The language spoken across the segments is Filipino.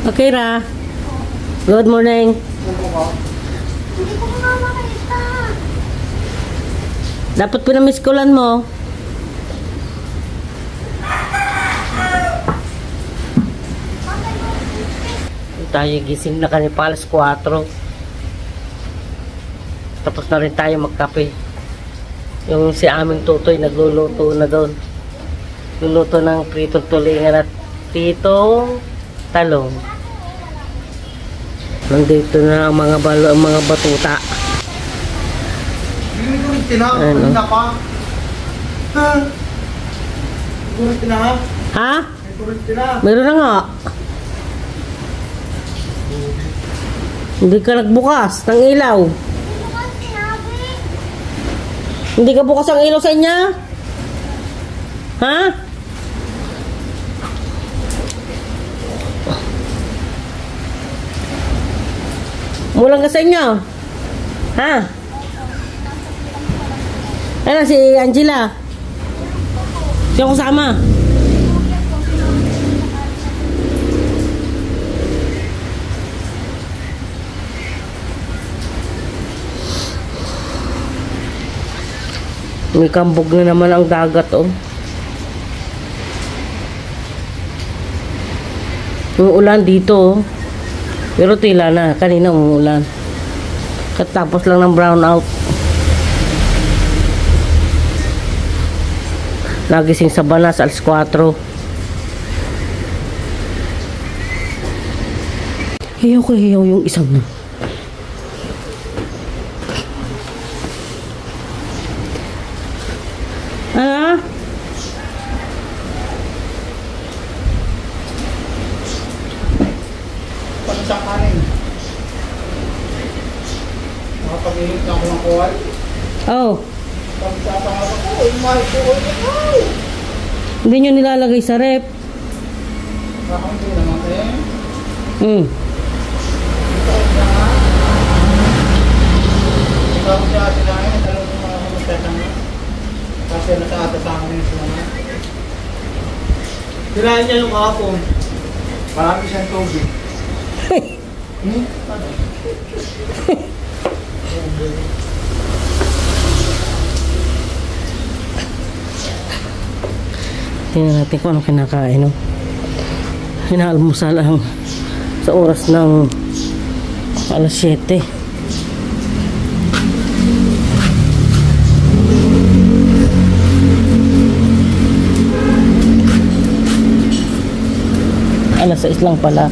Okay, Ra. Good morning. Hindi ko nga makita. Dapat pinamiskulan mo. Tayo gising na kanina pa alas 4. Tapos na rin tayo magkape. Yung si aming tutoy nagluluto na doon. Luluto ng pritong tulingan at pritong talong. Nandito na ang mga batuta. Ano? Ha? Meron na nga. Hindi ka nagbukas ng ilaw. Hindi ka bukas ang ilaw sa inyo? Ha? Mulang ka sa inyo? Ha? Ano si Angela? Siya kasama? May kambog na naman ang dagat, oh. Umuulan dito, oh. Pero tila na. Kanina umuulan. Katapos lang ng brown out. Nagising sa banas, alas 4. Hiyaw ko hiyaw yung isang na. Ah? Paano sa kanin? Makapag-ihit na ako ng kuwal. Oh. Pagsasangaw ako, mahal ko ko. Hindi nyo nilalagay sa rep. Hindi naman eh. Ikaw siya sila ngayon, talong yung mga humustat naman. Kasi nasa atas sa amin sila nga. Tirahan niya yung kahapon. Marami siyang tubig. Tingnan natin kung anong kinakain, no? Hinaalmusal ang sa oras ng alas 7. Alas 6 lang pala.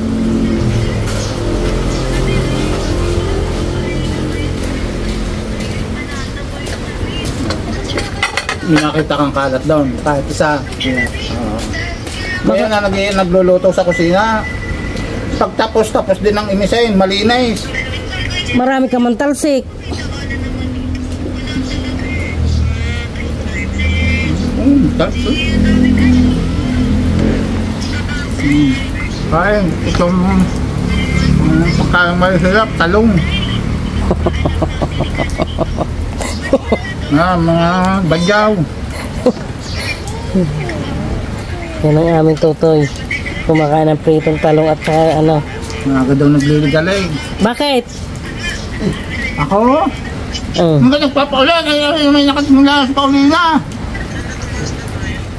May nakita kang kalat doon, kahit isa. Kaya na nagluluto sa kusina. Pagtapos din ng imisayin, malinis. Marami ka man talsik. Talsik. Kain, itong pagkain mahirap, talong. Mga bagyaw. Yan ang aming tutoy. Kumakain ng pritong talong at saka ano. Mga daw nagliligalig. Bakit? Ako? Mga nagpapaulan, kaya may nakatimula sa Paulina.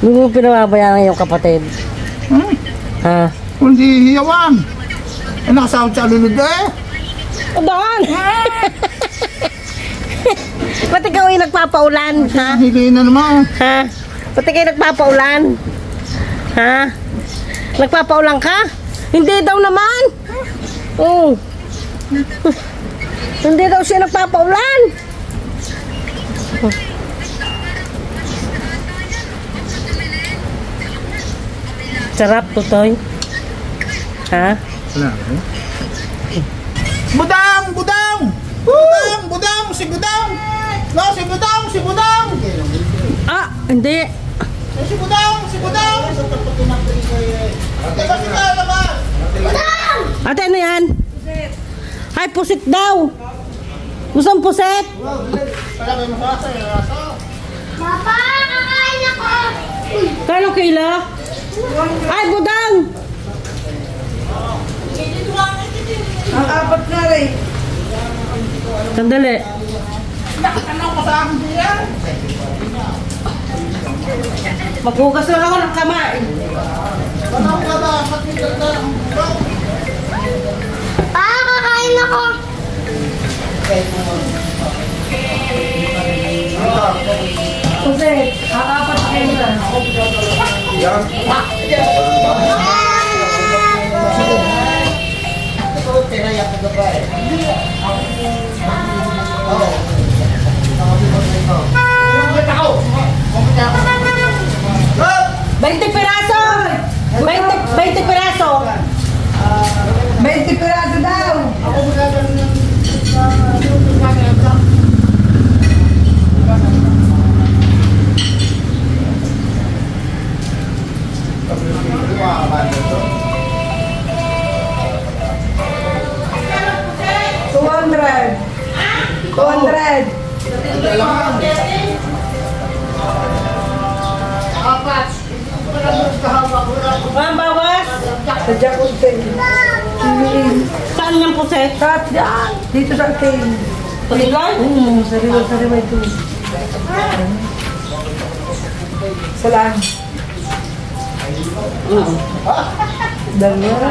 Hindi mo pinababayaan yung kapatid. Ha? Kundi hiyawan. Nakasahod sa alulod eh. Doon! Ba't ikaw yung nagpapaulan? Ha? Hindi na naman. Ha? Ba't ikaw yung nagpapaulan? Ha? Nagpapaulan ka? Hindi daw naman. Oh. Hindi daw siya nagpapaulan. Sarap, tutoy. Ha? Wala. Budang! Budang! Budang! Budang! Si Budang! No, si Budang! Si Budang! Ah, hindi. Si Budang! Si Budang! Teka sila naman! Budang! Ate, ano yan? Pusit. Ay, pusit daw. Gustong pusit? Palagay mo sa aso. Papa, kakain ako. Kano kilo? Ay, budang! Sandali. Ano ko sa akin diyan? Maghugas lang ako ng kamay. Ano ka ba? Patigal ka lang. Pa, kakain ako. Jose, kakapat kayo na. Yan. Ito, tinayak ko ba eh? Oo. Ako! 20 piraso! 20 piraso! 20 piraso daw. Ako magagaling ng... Ang bawas? Sadya ko sa'yo. Saan niyang puset? Kat yan. Dito sa akin. Paligay? Sariwa ito. Salaan. Dalawa.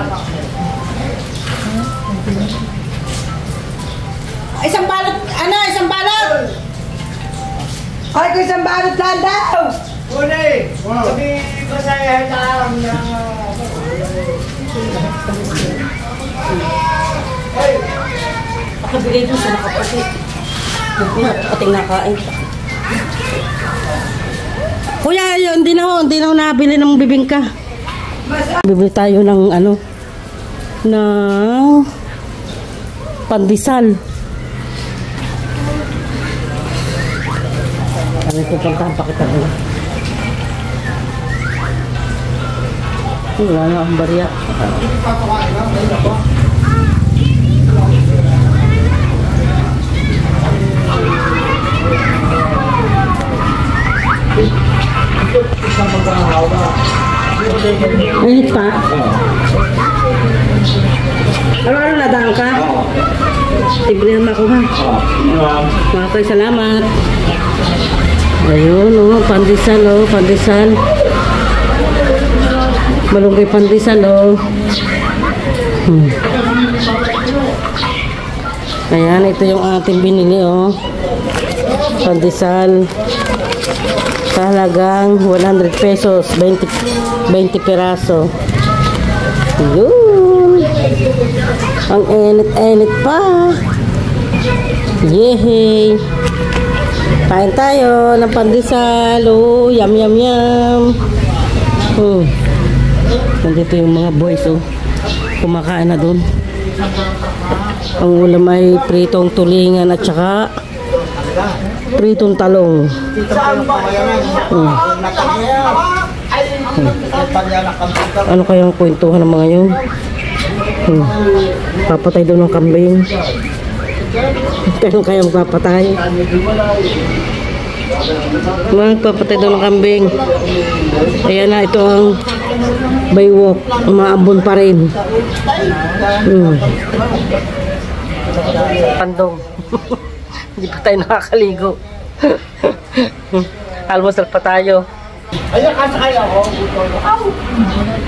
Isang balot, isang balot! Ay, ko isang balot lang daw. Uli! Sabi ko sa'yo lang na... Nakabigay doon sa nakapatid. Ating nakain. Kuya, yun, hindi na ako nabili ng bibingka. Bibili tayo ng ng pandesal. Kami pupuntahan pa kita doon. Wala na akong barya. Init pa? Ano nadaan ka? Tignan naman ako ha. Okay, salamat. Ayun pandesal pandesal. Malunggay pandesal Ayan, ito yung ating binili pandesal. Sa halagang 100 pesos, 20 piraso. Yun. Ang enit-enit pa. Yehey. Kain tayo ng pandesal. Yum yum yum. Nandito yung mga boys kumakain na dun. Ang ulam ay pritong tulingan at saka pritong talong. Ano kayang kwentuhan ng mga yun? Papatay daw ng kambing. Kaya kaya magpapatay? Magpapatay daw ng kambing. Ayan na, ito ang baywalk. Umaambon pa rin. Pandong. Hindi pa tayo nakakaligo. Almusal pa tayo. Ayan, kasakay ako.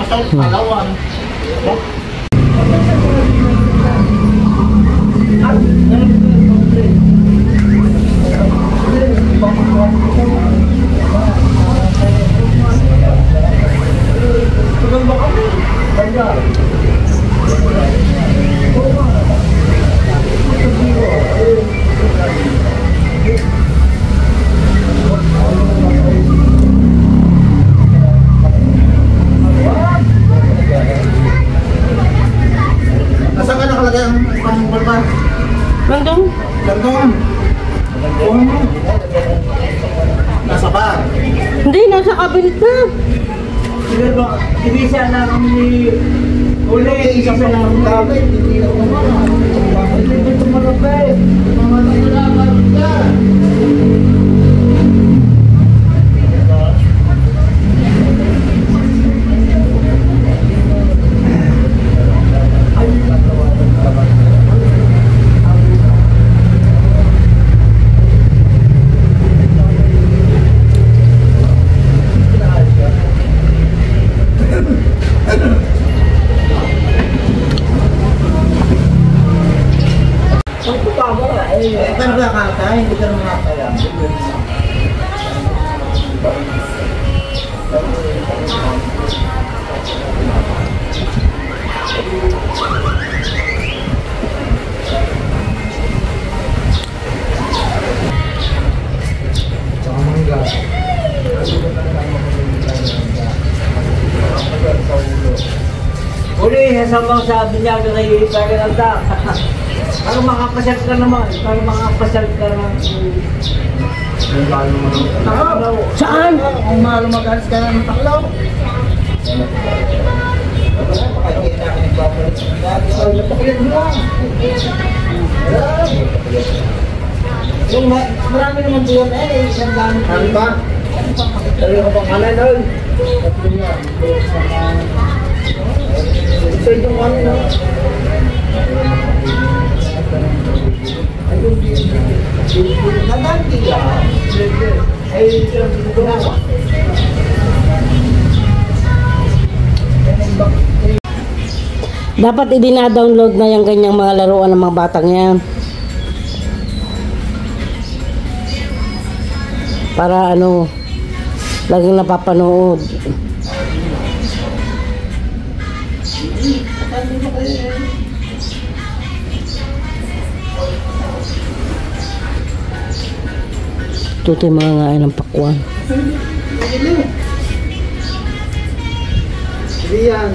Kasal palawan. Nasaan ka nakalagay ang pangbalban? Nandun? Nandun. Nasa ba? Hindi, nasa kabinet na. Hindi siya lang ni... Uli, isa sa lang gamit. Hindi lang naman. Hindi ito malapit. Mga naglaban ka. makakaya, hindi ka na makakaya. Tsaka mangga. Uli, sabang sabi niya kay Paganalda. Para makapasal ka naman, para makapasal ka naman. Saan? Kung malumagas ka ng taklaw. Yung marami naman doon isang dami. Ano ba? Sabi ko pang kanan doon. Isa yung ano na. Naganti yan. Ay, ginawa. Dapat i-download na yung ganyang mga laruan ng mga batang yan. Para ano, laging napapanood. Tutoy mga ngain ng pakwan. Hindi yan.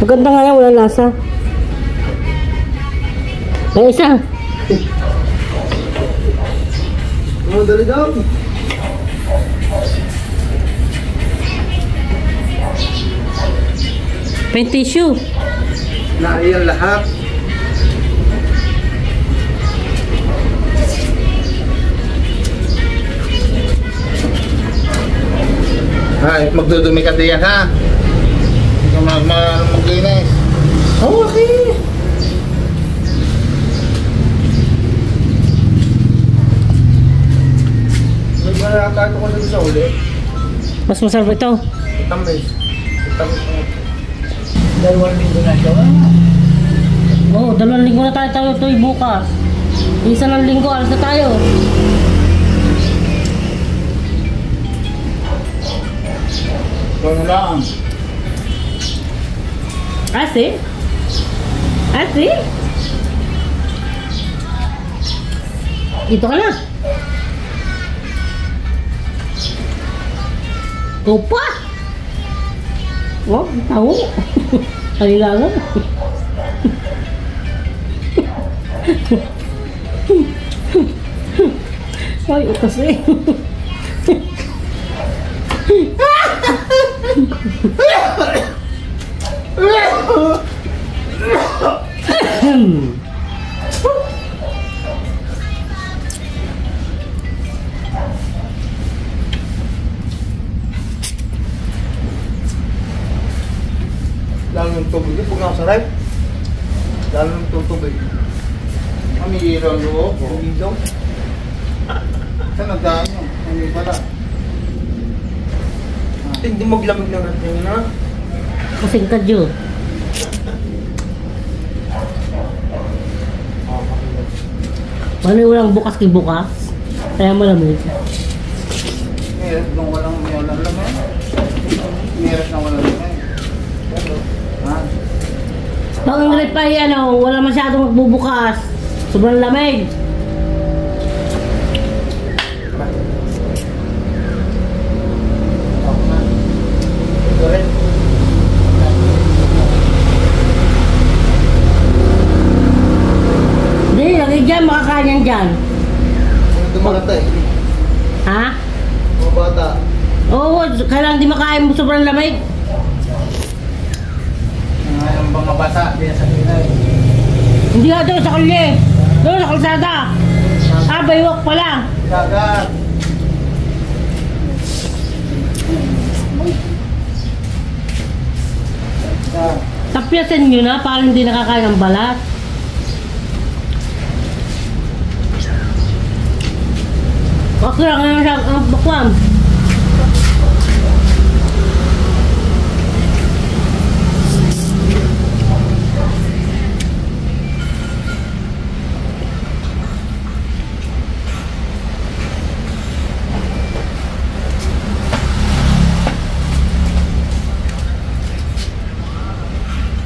Maganda nga yan, walang lasa. May isa. Dali daw. May tissue. Naiyan lahat. Ay, magdudumi ka diyan ha. Maglinis. Oh, okay. Nagkakato ko sa uli. Mas masarap ito. Tamis. Tamis mo. Dalawang linggo na siya. Oo, 2 linggo na tayo ito bukas. Isa ng linggo, alas na tayo. Ano lang. Asi? Asi? Dito ka na. Kupa! Oh, tahu. Kailangan. Ay, utas eh. Lalo yung tubig. Pag nakasarap. Lalo yung tubig. Kami ilaw loob. Ilaw. Saan nagdaan yun? Hindi pala. Hindi maglamig ng rating na. Kasing kadyo. Ano yung walang bukas kay bukas? Kaya malamig. Meron nung walang laman. Meron na walang laman. Ha? Pag ang grip ay ano, wala masyadong magbubukas. Sobrang lamig. Hindi, lagay dyan, makakain yan dyan. Dumalata eh. Ha? Mga bata. Oo, kailangan di makain mo sobrang lamig. Ang mga basa, di sa kinay. Hindi nga doon sa kalye. Doon sa kalsada. Baywak pala. Dagat. Tapyasin nyo na para hindi nakakain ng balat. Okay lang naman siya ang bakwam.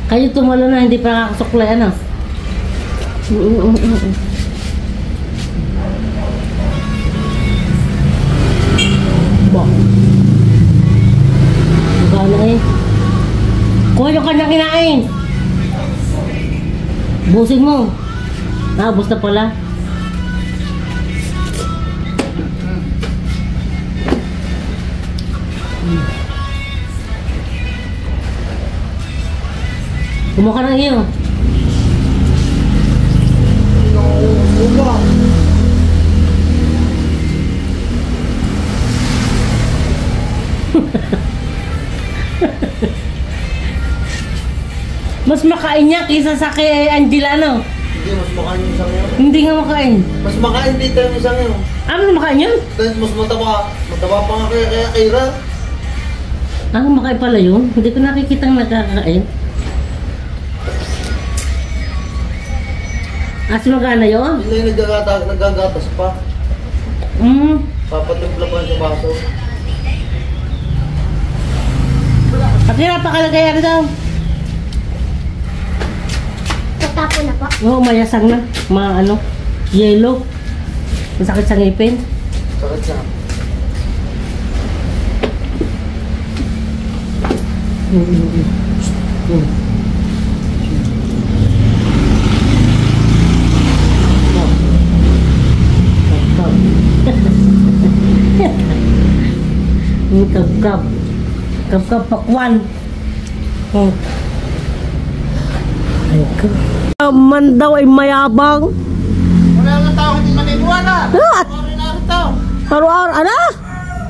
Kayo tumalo na, hindi pa nakakasuklay, ano? Ba? Magana eh. Kuha yung kanyang kinain. Busin mo. Bus na pala. Kumuha ka ng iyo. Mas makain niya kaysa sa kay Angela, no? Hindi, mas makain yung isang yun. Hindi nga makain. Mas makain dito yung isang yun. Ano makain yun? Dahil mas mataba. Mataba pa nga kaya Kira. Makain pala yun? Hindi ko nakikitang nakakain. Magana yun? Hindi yung nagagatas pa. Papatimpla pa sa baso. Pati napakalagay ako daw. Tatapo na po. Oo, mayasang na. Yellow. Masakit sa ngipin. Sakit siya. Kabkab. Kabkab pakwan. Ay ko. Man daw ay mayabang. Wala nga tao, hindi maniniwala. Ah! Sorry na ito. Araw-araw, ano?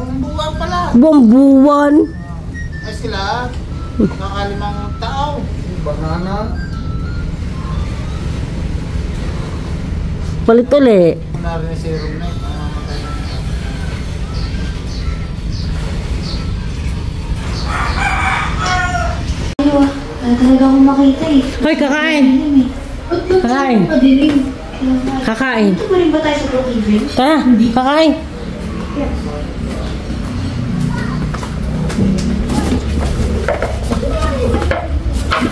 Bumbuwan pala. Bumbuwan. Ay sila, nakalimang tao. Banana. Palit ulit. Wala rin si Rumnek. Namamatay na. Wala talaga akong makita eh. Hoy, kakain. Kakain. Kakain. Ito pa rin ba tayo sa Brookhaven? Tara, kakain.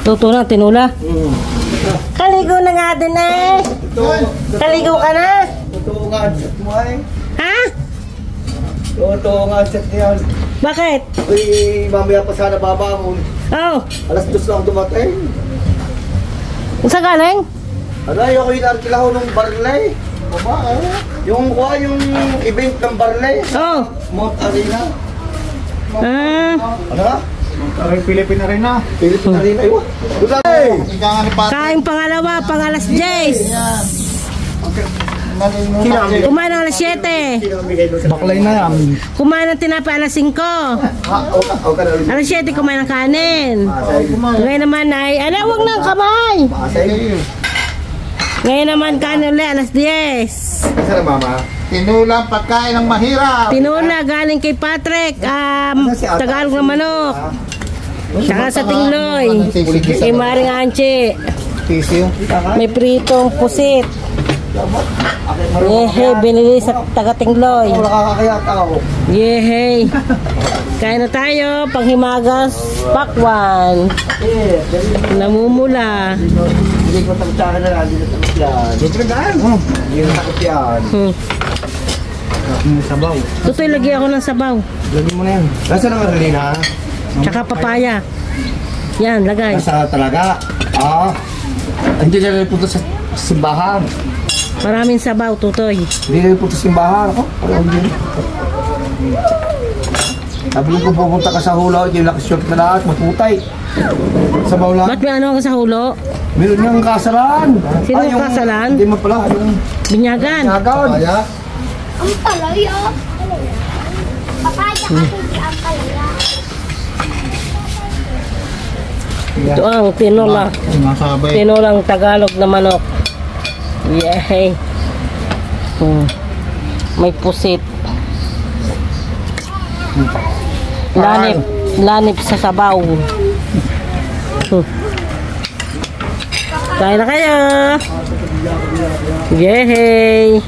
Luto na, tinula. Kaligo na nga din eh. Kaligo ka na. Totoo nga ang chat mo ay. Ha? Totoo nga ang chat niyan. Bakit? Uy, mamaya pa sana babangon. Oh, Alas 2 lang dumating. saan galing? Aray, ako yung narkilaho ng Barley. Baba, yung event ng Barley. Oh. Mount Arena. Ano? Aray, Pilipin na rin na. Philippine Arena. Aywa. Doon hey! Kain pangalawa, pang alas 10. Kumain ng alas 7. Baklay na yan. Kumain ng tinapay alas 5. Alas 7 kumain ng kanin. Ngayon naman ay, wag ng kamay. Ngayon naman kanin ulit alas 10. Saan mama? Tinulang pagkain ng mahirap. Tinula galing kay Patrick, Tagalog na manok. Saka sa Tingloy, kay Maring Anche. May pritong pusit. Yehe, binili sa taga-Tingloy. Nakakakaya tao. Yehe. Kain na tayo, panghimagas, pakwan. Namumula. Hindi ko takot na lang. Hindi ko takot yan. Dito na daan. Hindi ko takot yan. Sabaw. Tutoy, lagi ako ng sabaw. Lagyan mo na yan. Nasaan ang Arlena? Tsaka papaya. Yan, lagay. Nasa talaga. Hindi na rin punta sa simbahan. Maraming sabaw, tutoy. Hindi na rin punta sa simbahan. Ako, parang hindi. Sabi ko pupunta ka sa hula, yung nakashort na lahat, matutay. Sa bawla. Ba't may ano ka sa hulo? Meron niyang kasalan. Sino yung kasalan? Hindi mo pala, yung Binyagan. nagawan. Ang palaya. Papaya kasi di ang palaya. Ito ang tinola. Sumasabay. Tinolang Tagalog na manok. Yay. May pusit. Lanip. Lanip sa sabaw. Kain na kayo. Yay.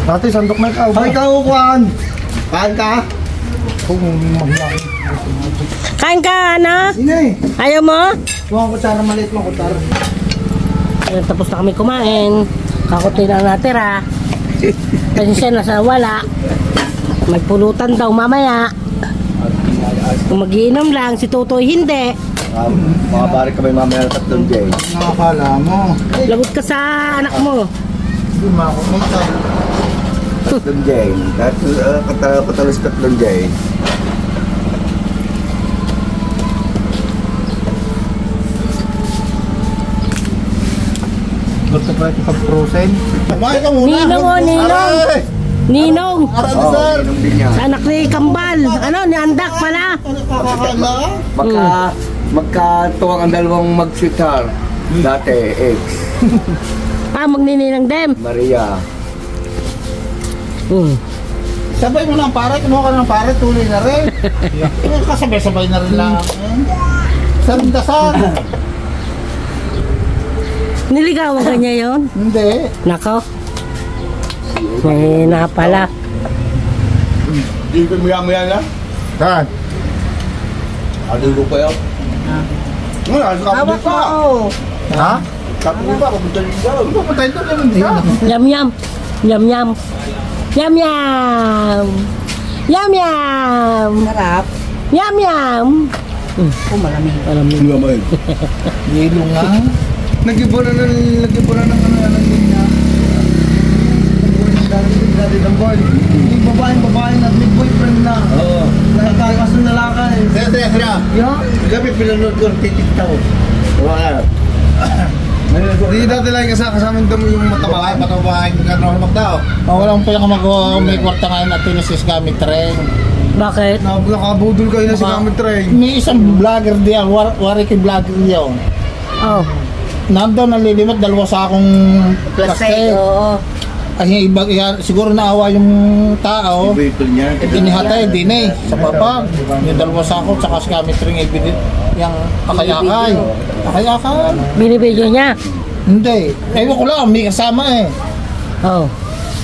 Dati, sandok na ikaw. Ay, ikaw, Juan. Kain ka? Kung mahilang. Kain ka, anak? Hindi. Ayaw mo? Huwag kutsara, maliit mo kutsara. Ayun, tapos na kami kumain. Kakunti na natira. Kasi siya nasa wala. Magpulutan daw mamaya. Kung magiinom lang, si Tutoy hindi. Mga bari kami mamaya na 3 days. Nakakala mo. Lagot ka sa anak mo. Hindi makakumita. 3 days. Katalos 3 days. Gusto pa ito pag-frozen. Kumain ka muna. Ninong o, Ninong. Ninong. Arado, sir. Inom din niya. Sa anak ni Kambal. Ano, ni Andak pala. Nakakala. Magkatuwang ang dalawang mag-sweetheart. Dati, ex. Magnininang dem. Maria. Sabay mo na ang pare. Kumuha ka ng pare. Tuloy na rin. Kasabay-sabay na rin lang. Sandasan. Niligawan ka niya yun? Hindi. Nako. May na pala. Hindi ko maya-maya na. Saan? Adulo ko yun. Hawak ko. Ha? Sabi ko ba, pumunta rin daw. Pupunta ito. Ganun din. Yum yum. Yum yum. Yum yum. Yum yum. Sarap. Yum yum. Malamig. Malamig. Yelo nga. Nag-ibo na ng ano niya. Dati ng boy. Yung babae na may boyfriend na. Oo. Nakakakas na lalaki. Sira. Yeah? Gabi pinanood ko ang titik tao. Wala. Hindi dati lang kasama yung mataba. Mataba yung katrabaho magdao. Walang pala magawa. May kwarta ngayon at tinisis gamit train. Bakit? Nakabudol kayo na si gamit train. May isang vlogger diyan. Wariki vlogger diyan. Oh. Nandun nalilimat, dalawa sa akong plastic. Oo. Ay, iba, siguro naawa yung tao. Iba niya. Inihatay din sa papag. Yung dalawa sa ako, tsaka si gamit rin yung akay-akay. Akay-akay. Binibidyo niya? Hindi. Ewan ko lang, may kasama eh. Oh.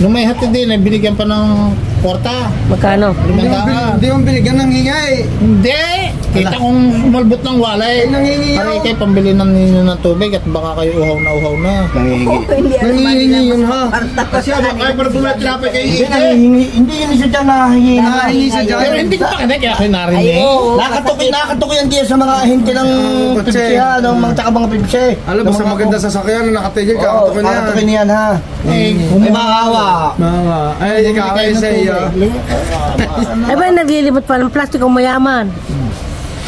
Nung may hati din, binigyan pa ng kwarta. Magkano? 500. Hindi mo binigyan ng hingay. Hindi! Kita kong malbot ng walay. Nangingi Pare kayo pambili ng ninyo ng tubig at baka kayo uhaw na. Nangihingi. Nangihingi yun ha. Kasi ako kayo para bumalik tinapay kayo. Hindi yun isa dyan nahingi. Nahingi sa Pero dyan. hindi ko pa kaya narinig. Nakatukoy yan diyan sa mga hinti ng pipsiya, ng mga tsaka mga pipsi. Alam, basta maganda sa sakyan na nakatigil ka. Kakatukoy na yan. Kakatukoy niyan ha. May maawa. Ay, ikaw ay sa iyo. Eh ba naglilibot pa ng plastic o mayaman?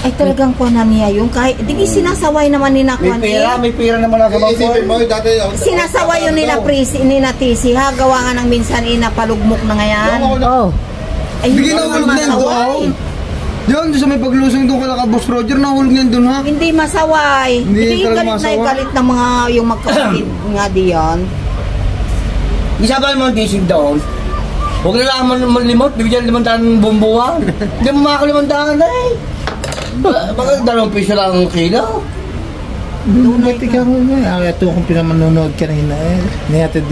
Ay talagang kuha na niya yung kahit di sinasaway naman ni Nakwan May pera naman ako. Isipin mo, dati... Sinasaway yun nila Prisi, ni Natisi ha, gawa nga ng minsan inapalugmok na ngayon. Oh. Ay hindi Bigyan naman ng hulog na yun masaway. Diyan, sa may paglusong doon kala ka Boss Roger, nahulog niyan doon ha. Hindi masaway. Hindi Hindi talaga galit na masaway. yung galit ng mga yung magkapatid nga diyan. Isabay mo ang disig doon. Huwag na lang malimot, bigyan 500 bumbuan. Hindi mo makakalimandahan na eh. Baka 2 piso lang ang kilo. Doon natin ka mo. Ito kung pinamanonood kanina eh. Nihatid